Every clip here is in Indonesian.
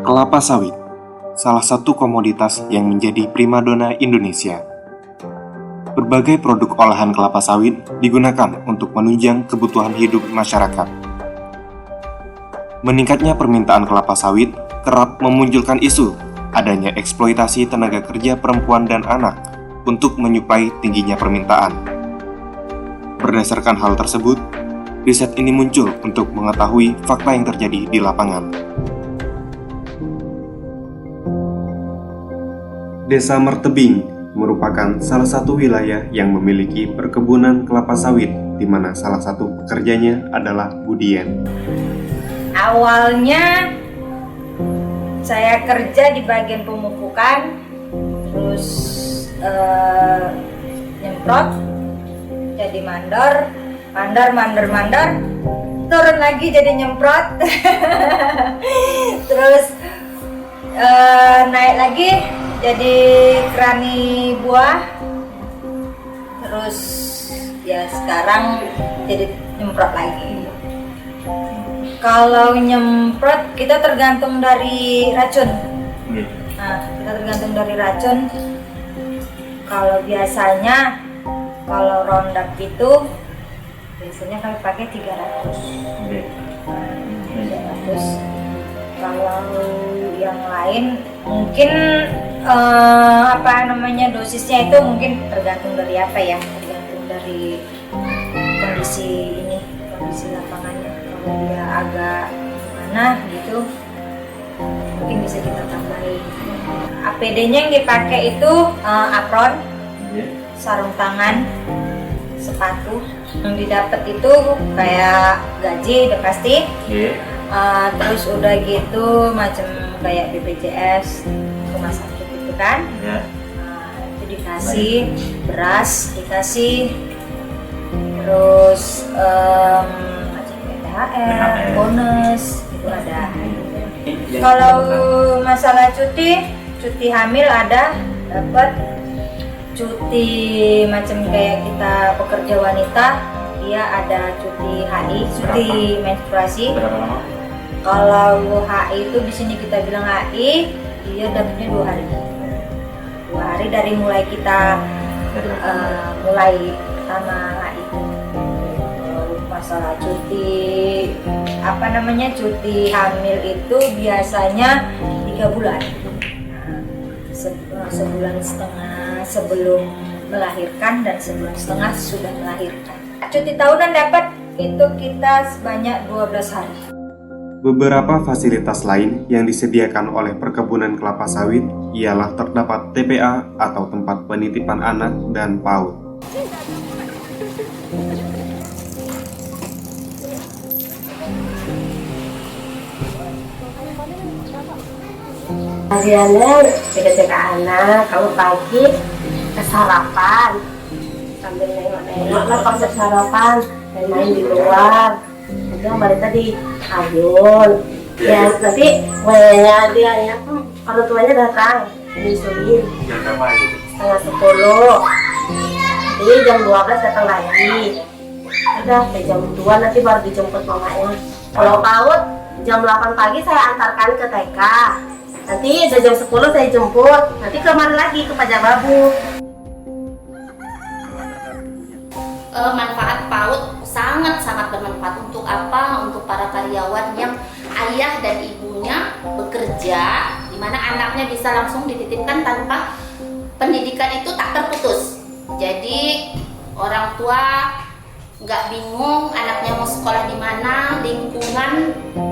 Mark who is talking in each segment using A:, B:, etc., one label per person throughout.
A: Kelapa sawit, salah satu komoditas yang menjadi primadona Indonesia. Berbagai produk olahan kelapa sawit digunakan untuk menunjang kebutuhan hidup masyarakat. Meningkatnya permintaan kelapa sawit kerap memunculkan isu adanya eksploitasi tenaga kerja perempuan dan anak untuk menyuplai tingginya permintaan. Berdasarkan hal tersebut, riset ini muncul untuk mengetahui fakta yang terjadi di lapangan. Desa Mertebing merupakan salah satu wilayah yang memiliki perkebunan kelapa sawit, di mana salah satu pekerjanya adalah Budian.
B: Awalnya saya kerja di bagian pemupukan, terus nyemprot, jadi mandor, turun lagi jadi nyemprot, terus naik lagi jadi kerani buah, terus ya sekarang jadi nyemprot lagi. Kalau nyemprot kita tergantung dari racun. Kita tergantung dari racun. Kalau biasanya kalau Roundup itu biasanya kami pakai 300. 300. Kalau yang lain mungkin dosisnya itu mungkin tergantung dari apa ya, tergantung dari kondisi lapangannya. Kalau dia agak gimana gitu mungkin bisa kita tambahin. APD-nya yang dipakai itu apron, sarung tangan, sepatu. Yang didapat itu kayak gaji udah pasti. Terus udah gitu macam kayak BPJS, rumah sakit itu kan. Itu dikasih beras, dikasih terus macam THR, bonus itu ada. Kalau masalah cuti hamil ada, dapat cuti macam kayak kita pekerja wanita, dia ada cuti HI, cuti menstruasi. Kalau HI itu di sini kita bilang HI, dia dapatnya 2 hari. 2 hari dari mulai kita mulai pertama HI. Masalah cuti cuti hamil itu biasanya 3 bulan. Sebulan setengah sebelum melahirkan dan sebulan setengah sudah melahirkan. Cuti tahunan dapat itu kita sebanyak 12 hari.
A: Beberapa fasilitas lain yang disediakan oleh perkebunan kelapa sawit ialah terdapat TPA atau tempat penitipan anak dan PAUD.
C: Hariannya jaga-jaga anak, kalau pagi ke sarapan sambil nengok-nengok lah pas sarapan, main-main di luar. Nanti kembali tadi ayun ya, nanti kuenya dia ya orang tuanya datang disuruhin jam berapa itu? Setengah 10. Jadi jam 12 datang lagi, udah jam 2 nanti baru dijemput mamanya. Kalau PAUD jam 8 pagi saya antarkan ke TK, nanti udah jam 10 saya jemput, nanti kemari lagi ke Pajababu.
D: Manfaat PAUD sangat bermanfaat. Untuk apa? Untuk para karyawan yang ayah dan ibunya bekerja, di mana anaknya bisa langsung dititipkan tanpa pendidikan itu tak terputus. Jadi orang tua nggak bingung anaknya mau sekolah di mana,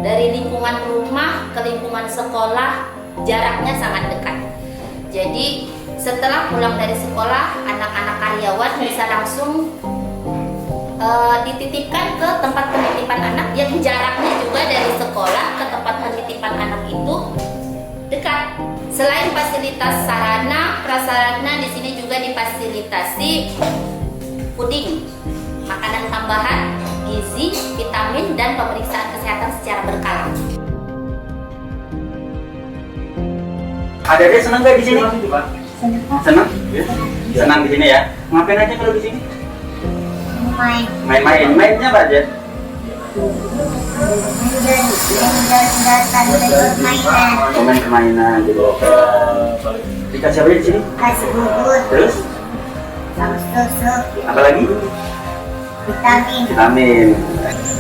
D: dari lingkungan rumah ke lingkungan sekolah jaraknya sangat dekat. Jadi setelah pulang dari sekolah, anak-anak karyawan bisa langsung dititipkan ke tempat penitipan anak yang jaraknya juga dari sekolah ke tempat penitipan anak itu dekat. Selain fasilitas sarana, prasarana di sini juga difasilitasi puding, makanan tambahan, gizi, vitamin, dan pemeriksaan kesehatan secara berkala.
E: Adik-adik senang nggak di sini? Senang? Senang di sini ya. Ngapain aja kalau di sini? Main-main. Mainnya apa aja? Main permainan gitu. Dikasih apa di sini?
C: Kasih bubur,
E: Terus
C: sama susu,
E: apa lagi?
C: vitamin.
E: Vitamin.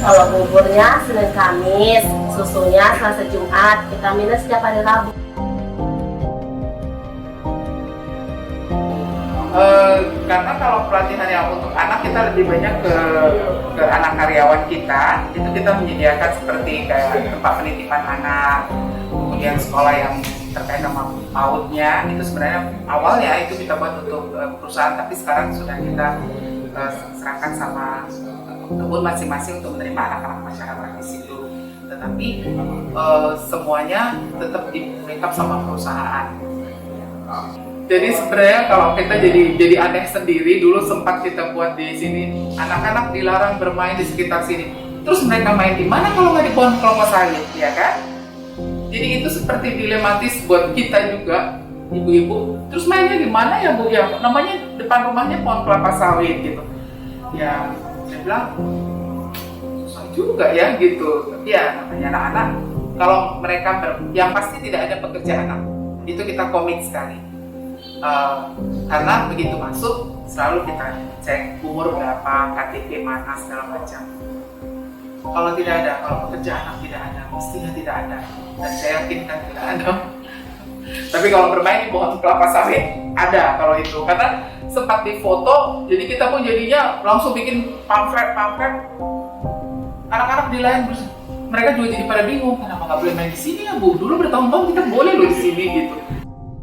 C: Kalau buburnya Senin Kamis, susunya Selasa Jumat, vitaminnya setiap hari Rabu.
F: Karena kalau pelatihan yang untuk anak kita lebih banyak ke anak karyawan kita, itu kita menyediakan seperti kayak tempat penitipan anak, kemudian sekolah yang terkait sama PAUD-nya, itu sebenarnya awalnya itu kita buat untuk perusahaan, tapi sekarang sudah kita serahkan sama kebun masing-masing untuk menerima anak-anak masyarakat di situ. Tetapi semuanya tetap di backup sama perusahaan. Jadi sebenarnya kalau kita jadi aneh sendiri, dulu sempat kita buat di sini anak-anak dilarang bermain di sekitar sini. Terus mereka main di mana kalau nggak di pohon kelapa sawit, ya kan? Jadi itu seperti dilematis buat kita juga, ibu-ibu. Terus mainnya di mana ya Bu? Ya namanya depan rumahnya pohon kelapa sawit gitu. Ya saya bilang susah juga ya gitu. Tapi ya namanya anak-anak, kalau mereka yang pasti tidak ada pekerjaan, itu kita komit sekali. Karena begitu masuk selalu kita cek umur berapa, KTP mana segala macam. Kalau tidak ada, kalau pekerjaan anak tidak ada, mestinya tidak ada, dan saya yakin kan tidak ada. Tapi kalau bermain di pohon kelapa sawit ada kalau itu, karena sempat difoto, jadi kita pun jadinya langsung bikin pamflet. Anak-anak di lain mereka juga jadi pada bingung, kenapa nggak boleh main di sini ya Bu? Dulu bertahun-tahun kita boleh loh di sini gitu.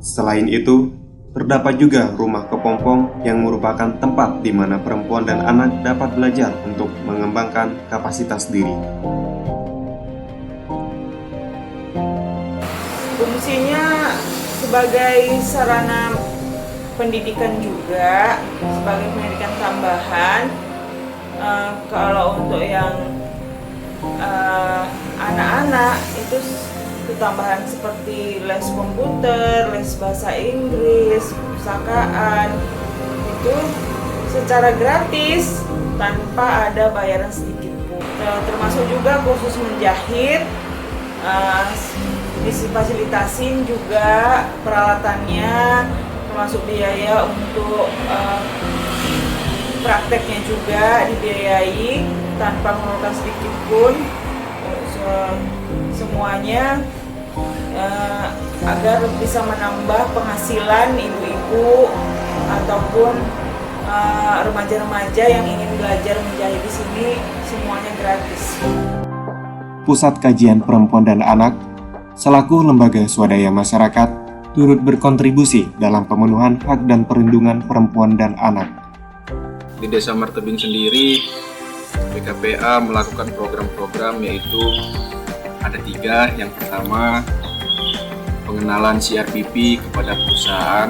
A: Selain itu, terdapat juga rumah kepompong yang merupakan tempat di mana perempuan dan anak dapat belajar untuk mengembangkan kapasitas diri.
G: Fungsinya sebagai sarana pendidikan juga, sebagai pendidikan tambahan. Kalau untuk yang anak-anak itu tambahan seperti les komputer, les bahasa Inggris, pustakaan, itu secara gratis tanpa ada bayaran sedikit pun. Termasuk juga kursus menjahit, difasilitasin juga peralatannya, termasuk biaya untuk prakteknya juga dibiayai tanpa mengeluarkan sedikit pun. Semuanya agar bisa menambah penghasilan ibu-ibu ataupun remaja-remaja yang ingin belajar menjahit di sini, semuanya gratis.
A: Pusat Kajian Perempuan dan Anak selaku lembaga swadaya masyarakat turut berkontribusi dalam pemenuhan hak dan perlindungan perempuan dan anak.
H: Di Desa Martebing sendiri, PKPA melakukan program-program yaitu ada 3. Yang pertama, pengenalan CRPP kepada perusahaan,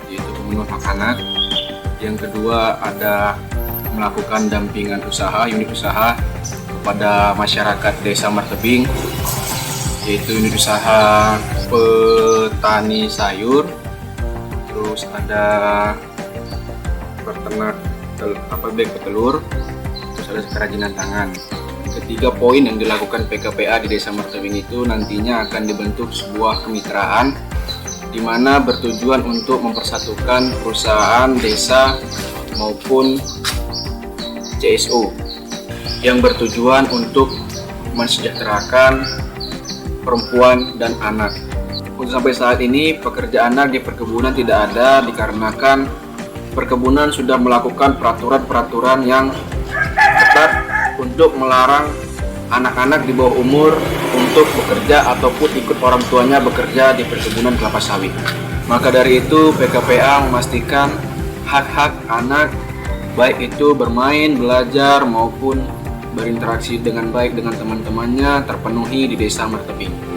H: yaitu pemenuhan hak anak. Yang kedua, ada melakukan dampingan usaha, unit usaha kepada masyarakat Desa Martebing, yaitu unit usaha petani sayur. Terus ada peternak petelur, terus ada kerajinan tangan. Ketiga poin yang dilakukan PKPA di Desa Martebing itu nantinya akan dibentuk sebuah kemitraan di mana bertujuan untuk mempersatukan perusahaan desa maupun CSO yang bertujuan untuk mensejahterakan perempuan dan anak. Untuk sampai saat ini pekerja anak di perkebunan tidak ada dikarenakan perkebunan sudah melakukan peraturan-peraturan yang ketat untuk melarang anak-anak di bawah umur untuk bekerja ataupun ikut orang tuanya bekerja di perkebunan kelapa sawit. Maka dari itu PKPA memastikan hak-hak anak baik itu bermain, belajar maupun berinteraksi dengan baik dengan teman-temannya terpenuhi di Desa Martebing.